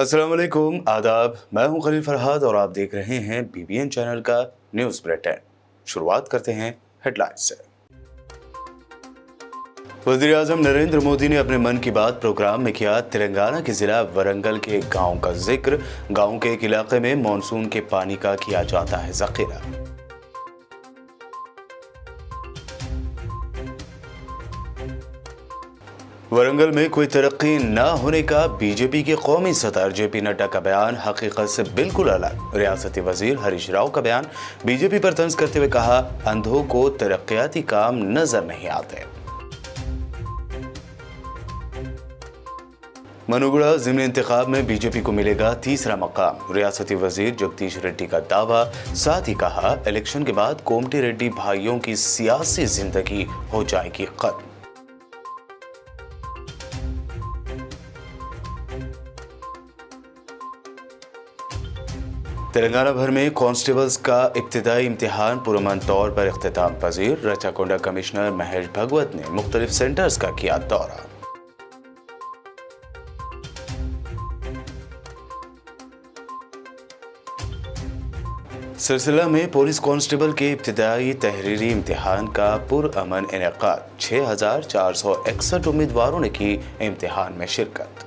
अस्सलाम वालेकुम, आदाब। मैं हूं खलील फरहाद और आप देख रहे हैं BBN चैनल का न्यूज़ बुलेटिन। शुरुआत करते हैं हेडलाइंस से। वज़ीर आज़म नरेंद्र मोदी ने अपने मन की बात प्रोग्राम में किया तेलंगाना के ज़िला वरंगल के एक गाँव का जिक्र। गाँव के एक इलाके में मानसून के पानी का किया जाता है ज़ख़ीरा। वरंगल में कोई तरक्की न होने का बीजेपी के कौमी सदर JP नड्डा का बयान हकीकत से बिल्कुल अलग। रियासती वजीर हरीश राव का बयान। बीजेपी पर तंज करते हुए कहा, अंधों को तरक्याती काम नजर नहीं आते। मनुगुड़ा ज़िमनी इंतखाब में बीजेपी को मिलेगा तीसरा मकाम। रियासती वजीर जगदीश रेड्डी का दावा। साथ ही कहा, इलेक्शन के बाद कोमटी रेड्डी भाइयों की सियासी जिंदगी हो जाएगी खत्म। तेलंगाना भर में कांस्टेबल्स का इब्तिदाई इम्तिहान पुरअमन तौर पर इख्तिताम पजीर। रचाकोंडा कमिश्नर महेश भगवत ने मुख्तलिफ सेंटर्स का किया दौरा। सिलसिला में पुलिस कांस्टेबल के इब्तिदाई तहरीरी इम्तिहान का पुरअमन इनेकाद। 6461 उम्मीदवारों ने की इम्तिहान में शिरकत।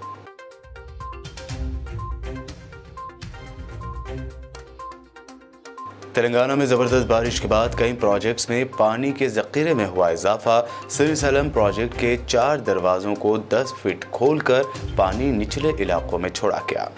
तेलंगाना में जबरदस्त बारिश के बाद कई प्रोजेक्ट्स में पानी के ज़ख़ीरे में हुआ इजाफा। श्रीशैलम प्रोजेक्ट के 4 दरवाजों को 10 फीट खोलकर पानी निचले इलाकों में छोड़ा गया।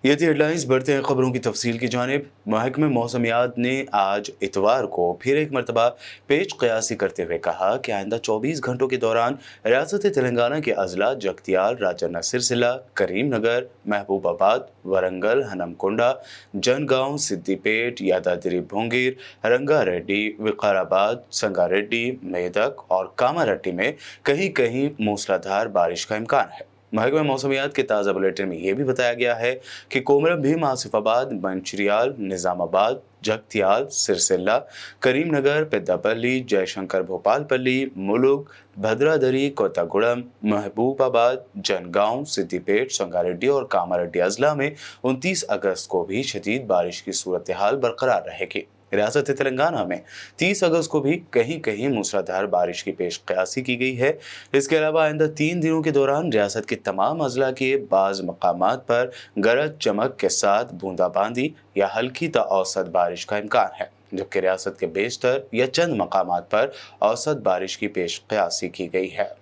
ये थी हेडलाइंस। बढ़ते हैं खबरों की तफसील की जानिब। महकमे मौसमियात ने आज इतवार को फिर एक मरतबा पेश क़यासी करते हुए कहा कि आइंदा 24 घंटों के दौरान रियासत तेलंगाना के अजला जगतियाल, राजन्ना सिरसिला, करीम नगर, महबूबाबाद, वरंगल, हनमकोंडा, जनगांव, सिद्दीपेट, यादाद्री भोंगीर, रंगारेड्डी, विकाराबाद, संगारेड्डी, मेदक और कामारेड्डी में कहीं कहीं मूसलाधार बारिश का इम्कान है। महकमा मौसमियात के ताज़ा बुलेटिन में यह भी बताया गया है कि कोमरम भीम, आसिफाबाद, मंचिरियाल, निज़ामाबाद, जगतियाल, सिरसिल्ला, करीम नगर, पेद्दापल्ली, जयशंकर भोपालपल्ली, मुलुग, भद्रादरी, कोतागुड़म, महबूबाबाद, जनगांव, सिद्दीपेट, संगारेड्डी और कामारेड्डी अजला में 29 अगस्त को भी शदीद बारिश की सूरत हाल बरकरार रहेगी। रियासत तेलंगाना में 30 अगस्त को भी कहीं कहीं मूसलाधार बारिश की पेश क़यासी की गई है। इसके अलावा आइंदा 3 दिनों के दौरान रियासत के तमाम अजला के बाज़ मकामात पर गरज चमक के साथ बूंदाबांदी या हल्की ता औसत बारिश का इम्कान है, जबकि रियासत के बेशतर या चंद मकामात पर औसत बारिश की पेश क़यासी की गई है।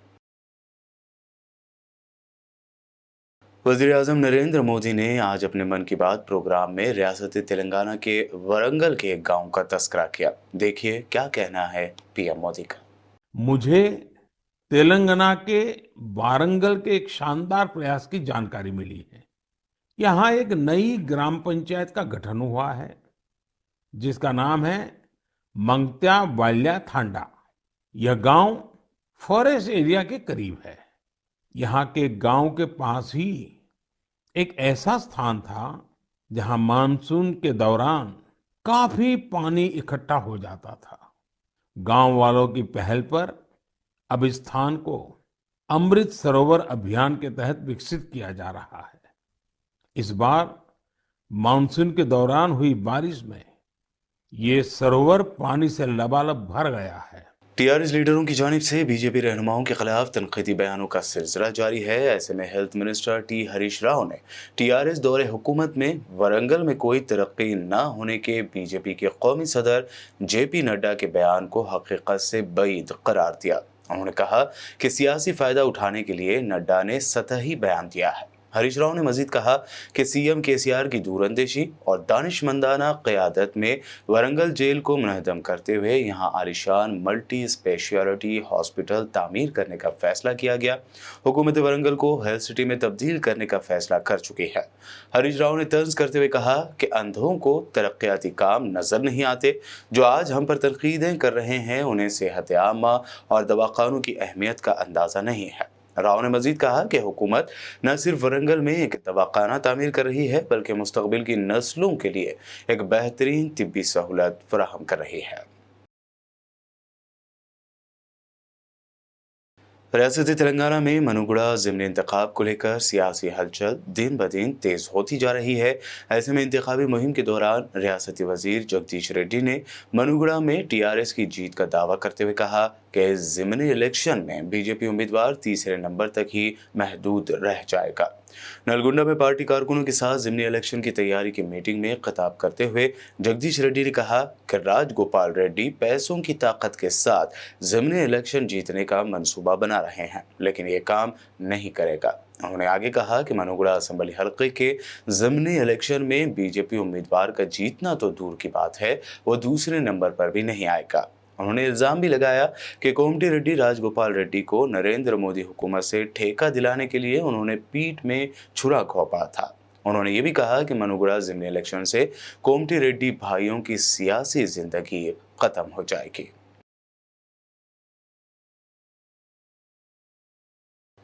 वज़ीर आज़म नरेंद्र मोदी ने आज अपने मन की बात प्रोग्राम में रियासत तेलंगाना के वरंगल के एक गांव का तस्करा किया। देखिए क्या कहना है PM मोदी का। मुझे तेलंगाना के वारंगल के एक शानदार प्रयास की जानकारी मिली है। यहाँ एक नई ग्राम पंचायत का गठन हुआ है जिसका नाम है मंगत्या वाल्या थांडा। यह गांव फॉरेस्ट एरिया के करीब है। यहाँ के गांव के पास ही एक ऐसा स्थान था जहां मानसून के दौरान काफी पानी इकट्ठा हो जाता था। गांव वालों की पहल पर अब इस स्थान को अमृत सरोवर अभियान के तहत विकसित किया जा रहा है। इस बार मानसून के दौरान हुई बारिश में ये सरोवर पानी से लबालब भर गया है। TRS लीडरों की जानिब से बीजेपी रहनुमाओं के खिलाफ तनकीदी बयानों का सिलसिला जारी है। ऐसे में हेल्थ मिनिस्टर हरीश राव ने TRS दौरे हुकूमत में वरंगल में कोई तरक्की न होने के बीजेपी के कौमी सदर JP नड्डा के बयान को हकीकत से बईद करार दिया। उन्होंने कहा कि सियासी फायदा उठाने के लिए नड्डा ने सतही बयान दिया है। हरीश राव ने मजीद कहा कि CM KCR की दूरअंदेशी और दानिशमंदाना क़यादत में वरंगल जेल को मुनहदम करते हुए यहाँ आलिशान मल्टी स्पेशलिटी हॉस्पिटल तामीर करने का फैसला किया गया। हुकूमत वरंगल को हेल्थ सिटी में तब्दील करने का फैसला कर चुकी है। हरीश राव ने तंज करते हुए कहा कि अंधों को तरक्याती काम नजर नहीं आते। जो आज हम पर तनकीदें कर रहे हैं उन्हें सेहत आमा और दवाखानों की अहमियत का अंदाज़ा नहीं है। राव ने मजीद कहा कि हुकूमत न सिर्फ वरंगल में एक दवाखाना तामीर कर रही है बल्कि मुस्तकबिल की नस्लों के लिए एक बेहतरीन तिब्बी सहूलत फराहम कर रही है। रियासती तेलंगाना में मनुगुड़ा ज़िमनी इंतखाब को लेकर सियासी हलचल दिन ब दिन तेज होती जा रही है। ऐसे में इंतखाबी मुहिम के दौरान रियासती वजीर जगदीश रेड्डी ने मनुगुड़ा में टीआरएस की जीत का दावा करते हुए कहा कि ज़िमनी इलेक्शन में बीजेपी उम्मीदवार तीसरे नंबर तक ही महदूद रह जाएगा। नलगुंडा में पार्टी कारकुनों के साथ ज़िमनी इलेक्शन की तैयारी की मीटिंग में खिताब करते हुए जगदीश रेड्डी ने कहा कि राजगोपाल रेड्डी पैसों की ताकत के साथ ज़िमनी इलेक्शन जीतने का मंसूबा बना रहे हैं, लेकिन ये काम नहीं करेगा। उन्होंने आगे कहा कि मनुगुड़ा असेंबली हलके के ज़िमनी इलेक्शन में बीजेपी उम्मीदवार का जीतना तो दूर की बात है, वो दूसरे नंबर पर भी नहीं आएगा। उन्होंने इल्जाम भी लगाया कि कोमटी रेड्डी राजगोपाल रेड्डी को नरेंद्र मोदी हुकूमत से ठेका दिलाने के लिए उन्होंने पीठ में छुरा घोंपा था। उन्होंने ये भी कहा कि मनुगुड़ा ज़िमनी इलेक्शन से कोमटी रेड्डी भाइयों की सियासी जिंदगी खत्म हो जाएगी।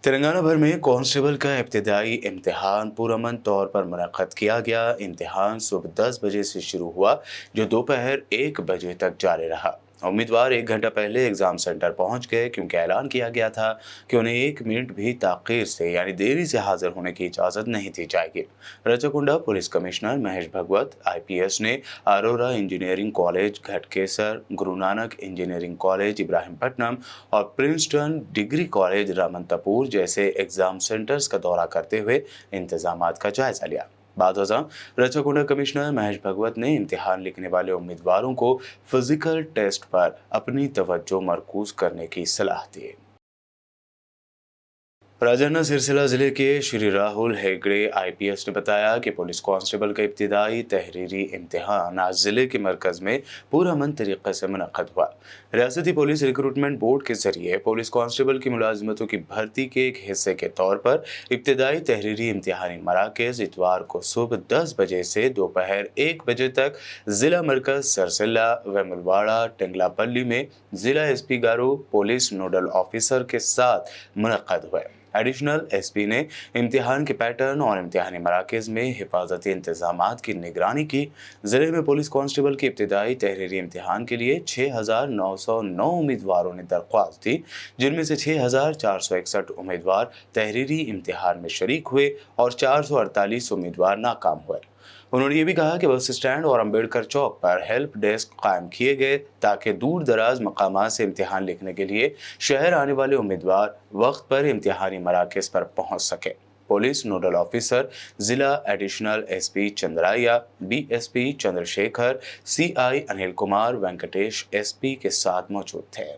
तेलंगाना भर में कांस्टेबल का इब्तिदाई इम्तिहान पुरअमन तौर पर मुनक्कद किया गया। इम्तिहान सुबह 10 बजे से शुरू हुआ, जो दोपहर 1 बजे तक जारी रहा। उम्मीदवार 1 घंटा पहले एग्ज़ाम सेंटर पहुंच गए, क्योंकि ऐलान किया गया था कि उन्हें 1 मिनट भी ताख़ीर से यानी देरी से हाजिर होने की इजाज़त नहीं दी जाएगी। रचकुंडा पुलिस कमिश्नर महेश भगवत, IPS ने Arora engineering college Ghatkesar, Guru Nanak engineering college Ibrahimpatnam और प्रिंसटन डिग्री कॉलेज रामनतापुर जैसे एग्ज़ाम सेंटर्स का दौरा करते हुए इंतजामात का जायजा लिया। बादशाह रचकुंडा कमिश्नर महेश भगवत ने इम्तिहान लिखने वाले उम्मीदवारों को फिजिकल टेस्ट पर अपनी तवज्जो मरकूज करने की सलाह दी। राजन्ना सिरसिला जिले के श्री राहुल हेगड़े IPS ने बताया कि पुलिस कांस्टेबल का इब्तिदाई तहरीरी इम्तिहान आज जिले के मरकज में पुरअमन तरीके से मुनक्कद हुआ। रियासती पुलिस रिक्रूटमेंट बोर्ड के जरिए पुलिस कांस्टेबल की मुलाजमतों की भर्ती के एक हिस्से के तौर पर इब्तिदाई तहरीरी इम्तिहानी मराकज़ इतवार को सुबह 10 बजे से दोपहर 1 बजे तक जिला मरकज सरसिला, वेमुलवाड़ा, टेंगलापल्ली में जिला SP गारो पुलिस नोडल ऑफिसर के साथ मुनक्कद हुए। एडिशनल SP ने इम्तिहान के पैटर्न और इम्तिहानी मराकज़ में हिफाजती इंतजामात की निगरानी की। ज़िले में पुलिस कांस्टेबल के इब्तिदाई तहरीरी इम्तिहान के लिए 6,909 उम्मीदवारों ने दरख्वास्त दी, जिनमें से 6,461 उम्मीदवार तहरीरी इम्तिहान में शरीक हुए और 448 उम्मीदवार नाकाम हुए। उन्होंने ये भी कहा कि बस स्टैंड और अम्बेडकर चौक पर हेल्प डेस्क कायम किए गए, ताकि दूर दराज मकामात से इम्तिहान लिखने के लिए शहर आने वाले उम्मीदवार वक्त पर इम्तिहानी मराकज़ पर पहुंच सके। पुलिस नोडल ऑफिसर जिला additional SP चंद्राया, BSP Chandrashekhar, CI Anil Kumar Venkatesh SP के साथ मौजूद थे।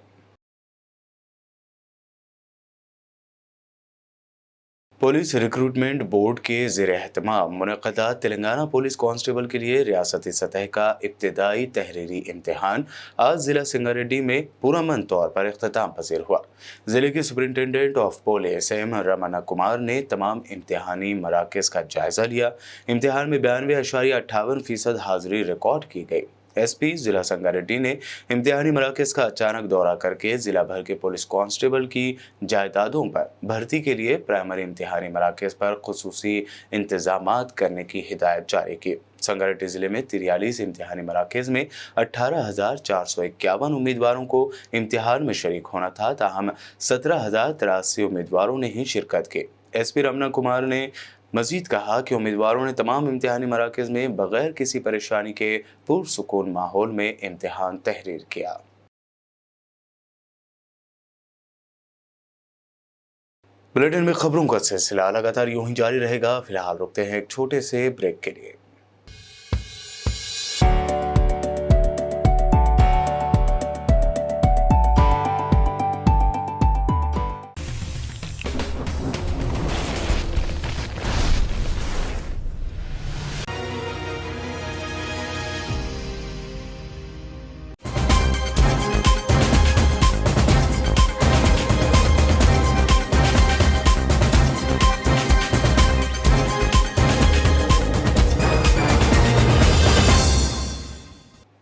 पुलिस रिक्रूटमेंट बोर्ड के ज़ेर-ए-एहतमाम मुनक़्क़दा तेलंगाना पुलिस कांस्टेबल के लिए रियासती सतह का इब्तिदाई तहरीरी इम्तिहान आज ज़िला संगारेड्डी में पुरअमन तौर पर इख्तिताम पज़ीर हुआ। ज़िले के superintendent of police M Ramana Kumar ने तमाम इम्तिहानी मराकज़ का जायज़ा लिया। इम्तिहान में 92.58% हाज़िरी रिकॉर्ड की गई। SP ज़िला संगारेड्डी ने इम्तिहानी मराकज़ का अचानक दौरा करके ज़िला भर के पुलिस कांस्टेबल की जायदादों पर भर्ती के लिए प्राइमरी इम्तिहानी मराकज़ पर खुसूसी इंतजामात करने की हिदायत जारी की। संगारेड्डी ज़िले में 43 इम्तिहानी मराकज़ में 18,451 उम्मीदवारों को इम्तिहान में शरीक होना था, ताहम 17,083 उम्मीदवारों ने ही शिरकत की। SP रमना कुमार ने मजीद कहा कि उम्मीदवारों ने तमाम इम्तिहानी मराकज़ में बगैर किसी परेशानी के पुरसुकून माहौल में इम्तिहान तहरीर किया। बुलेटिन में खबरों का सिलसिला लगातार यूं ही जारी रहेगा। फिलहाल रुकते हैं एक छोटे से ब्रेक के लिए।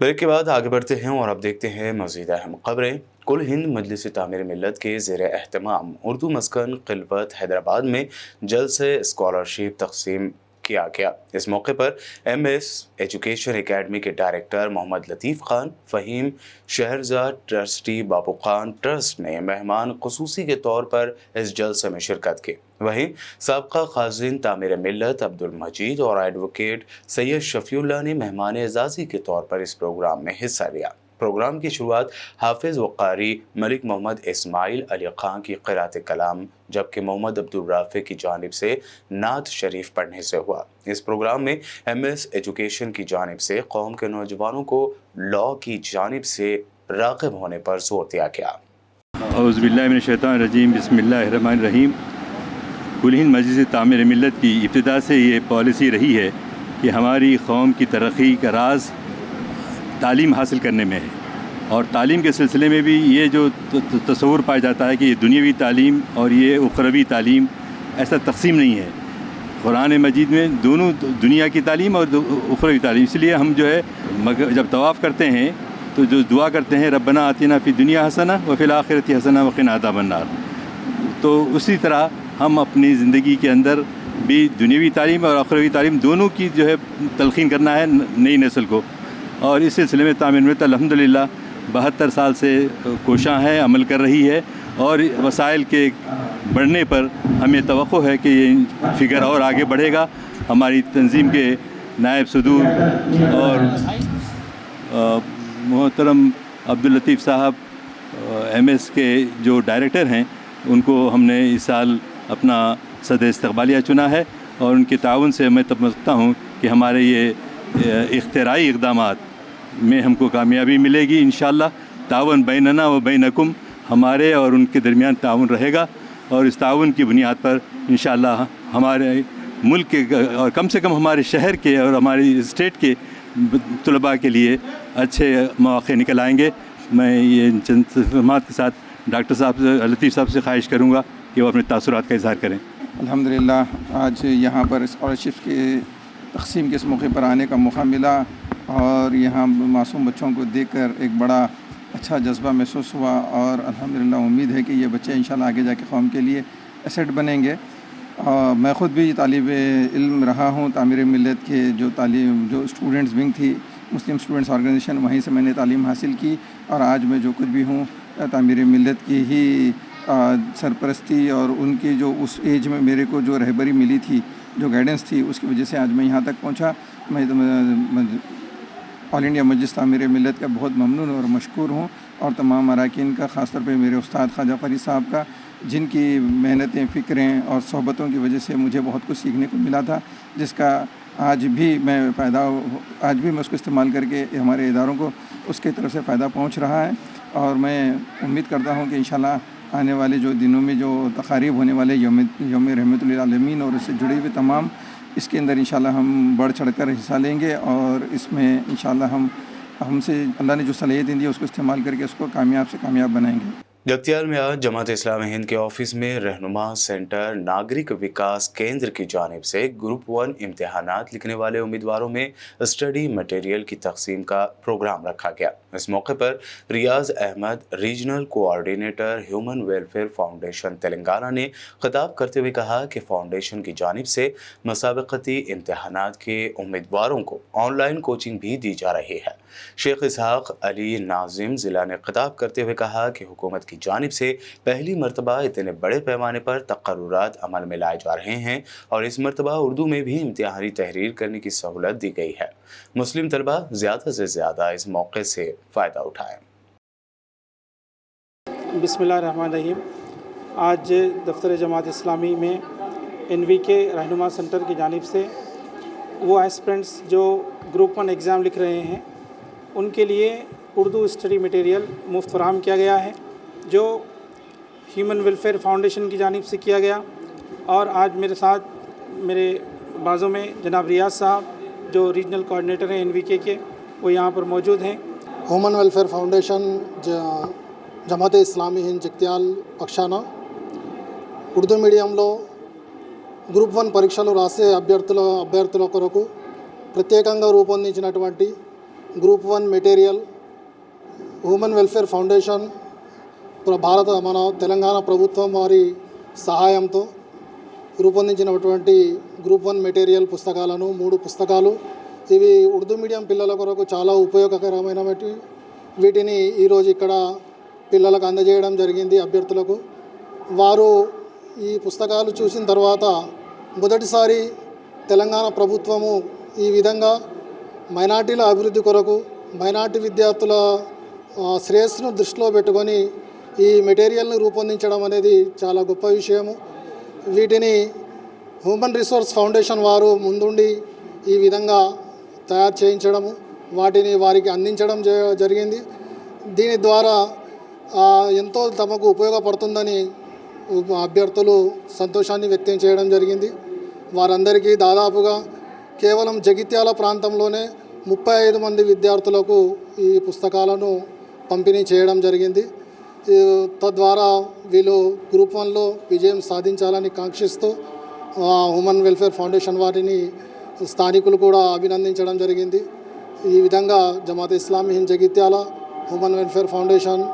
ब्रेक के बाद आगे बढ़ते हैं और अब देखते हैं मज़ीद अहम खबरें। कुल हिंद मजलिस तामीर मिल्लत के ज़ेर-ए-एहतमाम उर्दू मस्कन क़िलवत हैदराबाद में जल्द से स्कॉलरशिप तकसीम किया गया। इस मौके पर MS एजुकेशन एकेडमी के डायरेक्टर मोहम्मद लतीफ़ खान, फ़हीम शहरज़ाद ट्रस्टी बाबू खान ट्रस्ट ने मेहमान ख़ुसूसी के तौर पर इस जलसे में शिरकत की। वहीं साबका खाज़िन तामीर मिल्लत अब्दुल मजीद और एडवोकेट सैयद शफीउल्लाह ने मेहमान एजाज़ी के तौर पर इस प्रोग्राम में हिस्सा लिया। प्रोग्राम की शुरुआत हाफिज व कारी मलिक मोहम्मद इस्माइल अली खान की क़िरात कलाम जबकि मोहम्मद अब्दुल राफ़ी की जानिब से नात शरीफ पढ़ने से हुआ। इस प्रोग्राम में MS एजुकेशन की जानिब से कौम के नौजवानों को लॉ की जानिब से राग़िब होने पर जोर दिया गया। औज़ुबिल्लाहि मिनश्शैतानिर्रजीम बिस्मिल्लाहिर्रहमानिर्रहीम। कुल हिंद मजलिस तामीर मिल्लत की इब्तिदा से ये पॉलिसी रही है कि हमारी कौम की तरक्की का राज तालीम हासिल करने में है, और तालीम के सिलसिले में भी ये जो तस्वुर पाया जाता है कि ये दुनियावी तालीम और ये उखरवी तालीम ऐसा तकसीम नहीं है। कुरान मजीद में दोनों दुनिया की तालीम और उखरवी तालीम, इसलिए हम जो है जब तवाफ़ करते हैं तो जो दुआ करते हैं रब्बना आतिना फी दुनिया हसना व फिल आखिरति हसना व क़िना अज़ाबन्नार, तो उसी तरह हम अपनी ज़िंदगी के अंदर भी दुनियावी तालीम और उखरवी तालीम दोनों की जो है तलक़ीन करना है नई नस्ल को। और इस सिलसिले में तामीर मिल्लत अल्हम्दुलिल्लाह 72 साल से कोशां है, अमल कर रही है, और वसाइल के बढ़ने पर हमें तवक्को है कि ये फ़िगर और आगे बढ़ेगा। हमारी तंजीम के नायब सदूर और मोहतरम अब्दुल लतीफ़ साहब MS के जो डायरेक्टर हैं, उनको हमने इस साल अपना सदर इस्तक़बालिया चुना है, और उनके ताउन से मैं समझता हूँ कि हमारे ये इख्तिराई इक़दामात में हमको कामयाबी मिलेगी इंशाअल्लाह। ताउन बैनना व बैनकुम, हमारे और उनके दरमियान ताउन रहेगा, और इस ताउन की बुनियाद पर इंशाअल्लाह हमारे मुल्क के और कम से कम हमारे शहर के और हमारी स्टेट के तलबा के लिए अच्छे मौक़े निकल आएंगे। मैं ये चंद के साथ डॉक्टर साहब से, लतीफ़ साहब से ख्वाहिश करूँगा कि वो अपने तासुरात का इज़हार करें। अल्हम्दुलिल्लाह आज यहाँ पर स्कॉलरशिप के तक़सीम के इस मौके पर आने का मौका मिला, और यहाँ मासूम बच्चों को देखकर एक बड़ा अच्छा जज्बा महसूस हुआ, और अल्हम्दुलिल्लाह उम्मीद है कि ये बच्चे इंशाल्लाह आगे जाके कौम के लिए एसेट बनेंगे। मैं ख़ुद भी तालिब इल्म रहा हूँ। तामीर मिल्लत के जो स्टूडेंट्स विंग थी, मुस्लिम स्टूडेंट्स ऑर्गेनाइजेशन, वहीं से मैंने तालीम हासिल की, और आज मैं जो कुछ भी हूँ तामीर मिल्लत की ही सरपरस्ती और उनकी जो उस एज में मेरे को जो रहबरी मिली थी, जो गाइडेंस थी, उसकी वजह से आज मैं यहाँ तक पहुँचा। मैं ऑल इंडिया मजलिस तामीर मिल्लत का बहुत ममनून और मशकूर हूँ, और तमाम अरकान का, ख़ास तौर पे मेरे उस्ताद ख्वाजा फ़रीद साहब का, जिनकी मेहनतें, फ़िक्रें और सोहबतों की वजह से मुझे बहुत कुछ सीखने को मिला था, जिसका आज भी मैं उसको इस्तेमाल करके हमारे इदारों को उसकी तरफ से फ़ायदा पहुँच रहा है। और मैं उम्मीद करता हूँ कि इंशाल्लाह आने वाले जो दिनों में जो तक़ारीब होने वाले यौम रहमतुल लिल आलमीन और इससे जुड़े हुए तमाम, इसके अंदर इंशाल्लाह हम बढ़ चढ़कर हिस्सा लेंगे, और इसमें इंशाल्लाह हमसे अल्लाह ने जो सलाहियतें दी उसको इस्तेमाल करके उसको कामयाब से कामयाब बनाएंगे। दतियाल में आज जमात इस्लामी हिंद के ऑफिस में रहनुमा सेंटर नागरिक विकास केंद्र की जानिब से ग्रुप 1 इम्तिहानात लिखने वाले उम्मीदवारों में स्टडी मटेरियल की तकसीम का प्रोग्राम रखा गया। इस मौके पर Riyaz Ahmed, regional coordinator human welfare foundation Telangana ने खिताब करते हुए कहा कि फाउंडेशन की जानिब से मुसाबकती इम्तिहानात के उम्मीदवारों को ऑनलाइन कोचिंग भी दी जा रही है। शेख इसहाक अली नाजिम ज़िला ने खिताब करते हुए कहा कि हुकूमत की जानिब से पहली मरतबा इतने बड़े पैमाने पर तक़र्रुरात अमल में लाए जा रहे हैं, और इस मरतबा उर्दू में भी इम्तिहानी तहरीर करने की सहूलत दी गई है। मुस्लिम तलबा ज़्यादा से ज़्यादा इस मौके से फ़ायदा उठाएँ। बिस्मिल्लाहिर्रहमानिर्रहीम। आज दफ्तर जमात इस्लामी में NVK रहनुमा सेंटर की जानिब से वो एस्पिरेंट्स जो ग्रुप 1 एग्ज़ाम लिख रहे हैं, उनके लिए उर्दू स्टडी मटेरियल मुफ्त फराहम किया गया है, जो ह्यूमन वेलफेयर फाउंडेशन की जानिब से किया गया। और आज मेरे साथ मेरे बाजू में जनाब रियाज साहब, जो रीजनल कोऑर्डिनेटर हैं NVK के, वो यहाँ पर मौजूद हैं। Human welfare foundation Jamaat-e Islami Hind Jagtial పక్షాన ఉర్దూ మీడియంలో గ్రూప్ 1 పరీక్షలు రాసే అభ్యర్థుల కొరకు ప్రత్యేకంగా రూపొందించినటువంటి group 1 material human welfare foundation మన తెలంగాణ ప్రభుత్వం వారి సహాయంతో రూపొందించినటువంటి గ్రూప్ 1 మెటీరియల్ పుస్తకాలను 3 పుస్తకాలు ఇవి ఉర్దూ మీడియం పిల్లల కొరకు చాలా ఉపయోగకరమైనవి. వీటిని ఈరోజు ఇక్కడ పిల్లలకు అందజేయడం జరిగింది అభ్యర్థులకు. వారు ఈ పుస్తకాలు చూసిన తర్వాత మొదటిసారి తెలంగాణ ప్రభుత్వము ఈ విధంగా మైనార్టీల అభివృద్ధి కొరకు మైనార్టీ విద్యార్థుల శ్రేయస్సును దృష్టిలో పెట్టుకొని ఈ మెటీరియల్ని రూపొందించడం అనేది చాలా గొప్ప విషయము. వీటిని హ్యూమన్ రిసోర్స్ ఫౌండేషన్ వారు ముందుండి ఈ విధంగా తయారు చేయించడము, వాటిని వారికి అందించడం జరిగింది. దీని ద్వారా ఎంతో తమకు ఉపయోగపడుతుందని అభ్యర్థులు సంతోషాన్ని వ్యక్తం చేయడం జరిగింది. వారందరికీ దాదాపుగా కేవలం జగిత్యాల ప్రాంతంలోనే 35 మంది విద్యార్థులకు ఈ పుస్తకాలను పంపిణీ చేయడం జరిగింది. తద్వారా వీళ్ళు గ్రూప్ 1లో విజయం సాధించాలని కాంక్షిస్తూ హ్యూమన్ వెల్ఫేర్ ఫౌండేషన్ వారిని స్థానికులు కూడా అభినందించడం జరిగింది. ఈ విధంగా Jamaat Islami Hind Jagtial, human welfare foundation,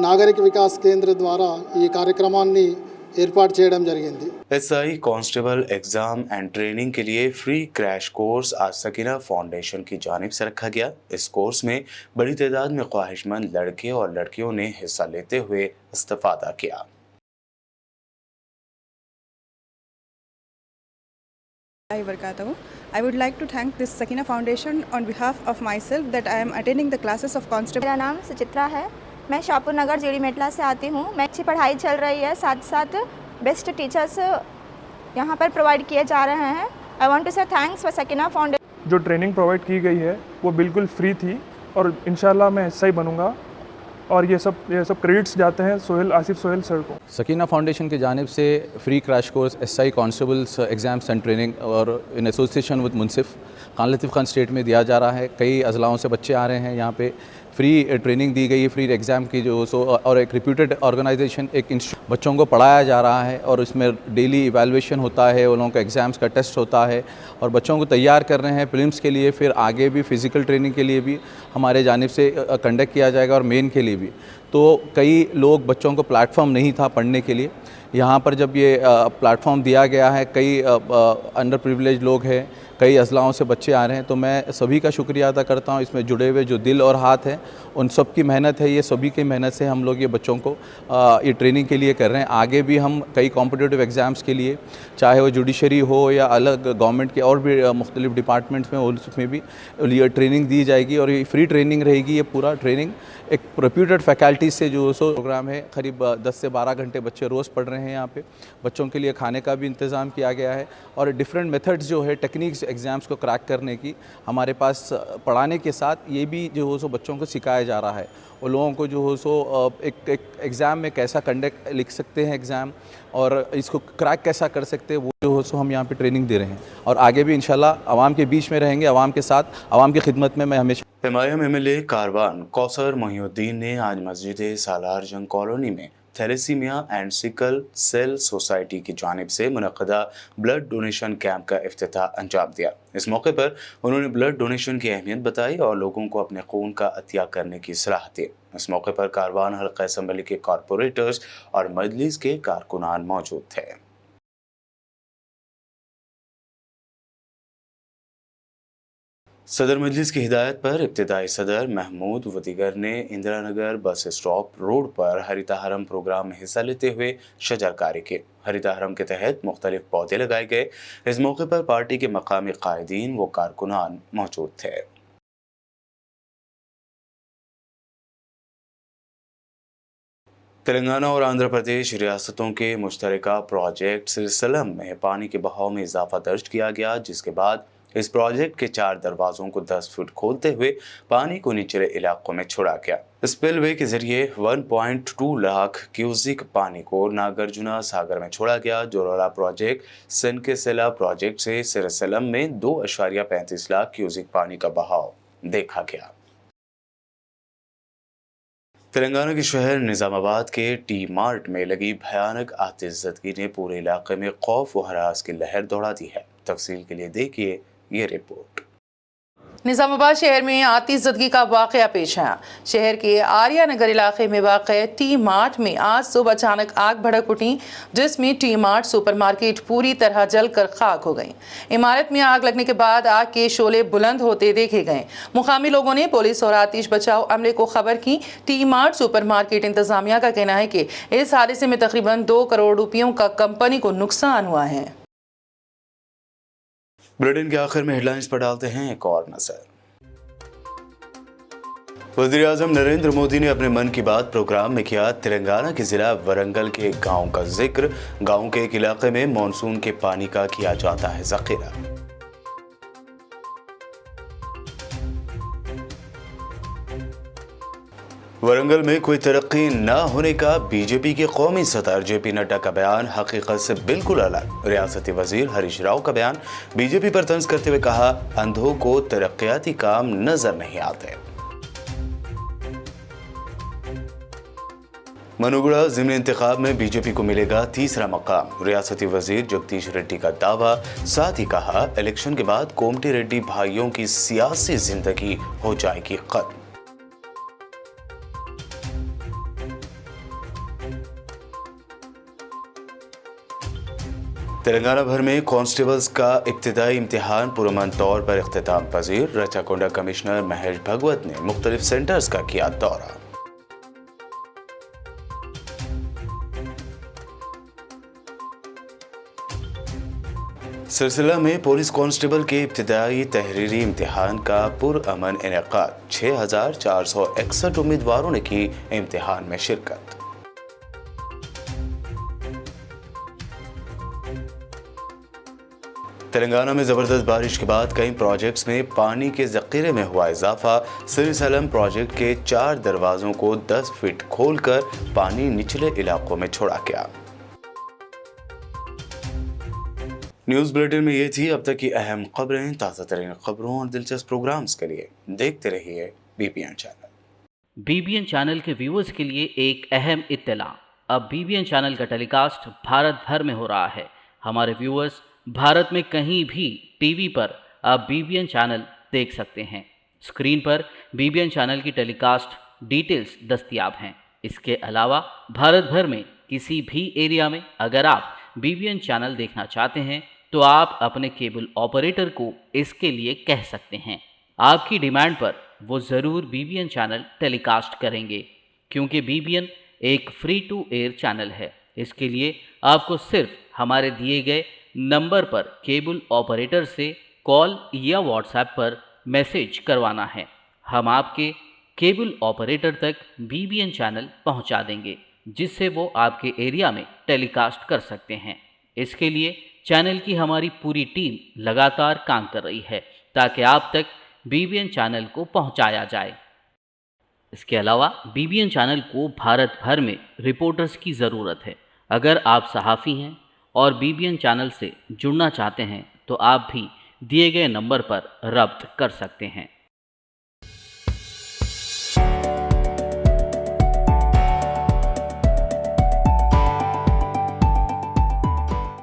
నాగరిక వికాస్ కేంద్ర ద్వారా ఈ కార్యక్రమాన్ని ఏర్పాటు చేయడం జరిగింది. SI constable exam and training के लिए फ्री क्रैश कोर्स आज सकीना फाउंडेशन की जानिब से रखा गया. इस कोर्स में बड़ी तादाद में ख्वाहिशमंद लड़के और लड़कियों ने हिस्सा लेते हुए इस्तिफादा किया. I would like to thank this Sakina Foundation on behalf of myself that I am attending the classes of constable. मेरा नाम सुचित्रा है, मैं शाहपुर नगर जीड़ी मेटला से आती हूँ. मैं अच्छी पढ़ाई चल रही है, साथ साथ बेस्ट टीचर्स यहाँ पर प्रोवाइड किए जा रहे हैं. आई वांट टू से थैंक्स फॉर सकीना फाउंडेशन. जो ट्रेनिंग प्रोवाइड की गई है वो बिल्कुल फ्री थी और इंशाल्लाह मैं ऐसा ही बनूँगा और ये सब क्रेडिट्स जाते हैं आसिफ सोहेल सर को. सकीना फाउंडेशन की जानिब से free crash course SI constables exams and training और in association with Munsif Khan Latif Khan state में दिया जा रहा है. कई अज़लाओं से बच्चे आ रहे हैं यहाँ पे. फ्री ट्रेनिंग दी गई है, फ्री एग्ज़ाम की जो और एक रिप्यूटेड ऑर्गेनाइजेशन एक इंस्टीट्यूट बच्चों को पढ़ाया जा रहा है और इसमें डेली इवैल्यूएशन होता है, उन लोगों का एग्ज़ाम्स का टेस्ट होता है और बच्चों को तैयार कर रहे हैं प्रीलिम्स के लिए. फिर आगे भी फ़िज़िकल ट्रेनिंग के लिए भी हमारे जानिब से कंडक्ट किया जाएगा और मेन के लिए भी. तो कई लोग बच्चों को प्लेटफॉर्म नहीं था पढ़ने के लिए. यहाँ पर जब ये प्लेटफॉर्म दिया गया है, कई अंडर प्रिविलेज लोग हैं, कई अज़लाओं से बच्चे आ रहे हैं, तो मैं सभी का शुक्रिया अदा करता हूँ. इसमें जुड़े हुए जो दिल और हाथ हैं उन सब की मेहनत है. ये सभी की मेहनत से हम लोग ये बच्चों को ये ट्रेनिंग के लिए कर रहे हैं. आगे भी हम कई कॉम्पिटिटिव एग्ज़ाम्स के लिए, चाहे वो जुडिशरी हो या अलग गवर्नमेंट के और भी मुख्तलिफ डिपार्टमेंट्स में, उसमें भी ये ट्रेनिंग दी जाएगी और ये फ्री ट्रेनिंग रहेगी. ये पूरा ट्रेनिंग एक रेप्यूटेड फैकल्टी से जो प्रोग्राम है. करीब 10 से 12 घंटे बच्चे रोज़ पढ़ रहे हैं यहाँ पे. बच्चों के लिए खाने का भी इंतज़ाम किया गया है और डिफरेंट मेथड्स जो है टेक्निक्स एग्ज़ाम्स को क्रैक करने की हमारे पास पढ़ाने के साथ ये भी जो हो सो बच्चों को सिखाया जा रहा है. वो लोगों को जो हो सो एक एग्ज़ाम में कैसा कंडक्ट लिख सकते हैं एग्ज़ाम और इसको क्रैक कैसा कर सकते हैं, वो जो हो सो हम यहाँ पे ट्रेनिंग दे रहे हैं. और आगे भी इंशाल्लाह आवाम के बीच में रहेंगे, आवाम के साथ, आवाम की खिदमत में मैं हमेशा. हिमायम एमएलए कारवान कौसर मोहिउद्दीन ने आज मस्जिद सालार जंग कॉलोनी में thalassemia and sickle cell society की जानिब से मुनक़दा ब्लड डोनेशन कैंप का इफ्तिताह अंजाम दिया. इस मौके पर उन्होंने ब्लड डोनेशन की अहमियत बताई और लोगों को अपने खून का अतिया करने की सलाह दी. इस मौके पर कारवान हल्का असम्बली के कॉरपोरेटर्स और मजलिस के कारकुनान मौजूद थे. सदर मजलिस की हिदायत पर इब्तिदाई सदर महमूद वदीगर ने Indira Nagar bus stop road पर हरिता हरम प्रोग्राम में हिस्सा लेते हुए शजरकारी की. हरिता हरम के तहत मुख्तलिफ पौधे लगाए गए. इस मौके पर पार्टी के मकामी कायदीन व कारकुनान मौजूद थे. तेलंगाना और आंध्र प्रदेश रियासतों के मुश्तरका प्रोजेक्ट सिलसिलम में पानी के बहाव में इजाफा दर्ज किया गया, जिसके बाद इस प्रोजेक्ट के 4 दरवाज़ों को 10 फुट खोलते हुए पानी को निचले इलाकों में छोड़ा गया. स्पिलवे के जरिए 1.2 लाख क्यूसिक पानी को नागार्जुना सागर में छोड़ा गया. जोरोला प्रोजेक्ट सनकेसेला प्रोजेक्ट से सिरसलम में 2.35 लाख क्यूसिक पानी का बहाव देखा गया. तेलंगाना के शहर निज़ामाबाद के टी मार्ट में लगी भयानक आतिशज़दगी ने पूरे इलाके में खौफ व हरास की लहर दौड़ा दी है. तफसील के लिए देखिए ये रिपोर्ट. निज़ामाबाद शहर में आतिशज़दगी का वाक़या पेश आया। शहर के आर्या नगर इलाके में वाक़ टी मार्ट में आज सुबह अचानक आग भड़क उठी, जिसमें टी मार्ट सुपरमार्केट पूरी तरह जलकर खाक हो गई। इमारत में आग लगने के बाद आग के शोले बुलंद होते देखे गए। मुकामी लोगों ने पुलिस और आतिश बचाव अमले को खबर की। टी मार्ट सुपरमार्केट इंतजामिया का कहना है कि इस हादसे में तकरीबन 2 करोड़ रुपयों का कंपनी को नुकसान हुआ है। बुलेटिन के आखिर में हेडलाइंस पर डालते हैं एक और नजर। वज़ीर आज़म नरेंद्र मोदी ने अपने मन की बात प्रोग्राम में किया तेलंगाना के जिला वरंगल के एक गांव का जिक्र। गांव के एक इलाके में मॉनसून के पानी का किया जाता है ज़ख़ीरा। वरंगल में कोई तरक्की न होने का बीजेपी के कौमी सदर जेपी नड्डा का बयान हकीकत से बिल्कुल अलग। रियासती वजीर हरीश राव का बयान बीजेपी पर तंज करते हुए कहा, अंधों को तरक्याती काम नजर नहीं आते। मनुगुड़ा ज़िमनी इंतखाब में बीजेपी को मिलेगा तीसरा मकाम। रियासती वजीर जगदीश रेड्डी का दावा। साथ ही कहा, इलेक्शन के बाद कोमटी रेड्डी भाइयों की सियासी जिंदगी हो जाएगी खत्म। तेलंगाना भर में कांस्टेबल्स का इब्तिदाई इम्तिहान पुरअमन तौर पर इख्तिताम पजीर। रचाकोंडा कमिश्नर महेश भगवत ने मुख्तलिफ सेंटर्स का किया दौरा। सिलसिला में पुलिस कांस्टेबल के इब्तिदाई तहरीरी इम्तिहान का पुरअमन इनेकाद। 6461 उम्मीदवारों ने की इम्तिहान में शिरकत। तेलंगाना में जबरदस्त बारिश के बाद कई प्रोजेक्ट्स में पानी के ज़ख़ीरे में हुआ इजाफा। सिरसलम प्रोजेक्ट के 4 दरवाजों को 10 फीट खोलकर पानी निचले इलाकों में छोड़ा गया। न्यूज़ बुलेटिन में ये थी अब तक की अहम खबरें। ताज़ा तरीन खबरों और दिलचस्प प्रोग्राम्स के लिए देखते रहिए बीबीएन चैनल। बीबीएन चैनल के व्यूअर्स के लिए एक अहम इत्तला। अब बीबीएन चैनल का टेलीकास्ट भारत भर में हो रहा है। हमारे व्यूअर्स भारत में कहीं भी टीवी पर आप बीबीएन चैनल देख सकते हैं। स्क्रीन पर बीबीएन चैनल की टेलीकास्ट डिटेल्स दस्तयाब हैं। इसके अलावा भारत भर में किसी भी एरिया में अगर आप बीबीएन चैनल देखना चाहते हैं तो आप अपने केबल ऑपरेटर को इसके लिए कह सकते हैं। आपकी डिमांड पर वो ज़रूर बीबीएन चैनल टेलीकास्ट करेंगे, क्योंकि बीबीएन एक फ्री टू एयर चैनल है। इसके लिए आपको सिर्फ हमारे दिए गए नंबर पर केबल ऑपरेटर से कॉल या व्हाट्सएप पर मैसेज करवाना है। हम आपके केबल ऑपरेटर तक बीबीएन चैनल पहुंचा देंगे, जिससे वो आपके एरिया में टेलीकास्ट कर सकते हैं। इसके लिए चैनल की हमारी पूरी टीम लगातार काम कर रही है ताकि आप तक बीबीएन चैनल को पहुंचाया जाए। इसके अलावा बीबीएन चैनल को भारत भर में रिपोर्टर्स की ज़रूरत है। अगर आप सहाफ़ी हैं और बीबीएन चैनल से जुड़ना चाहते हैं तो आप भी दिए गए नंबर पर रब्त कर सकते हैं।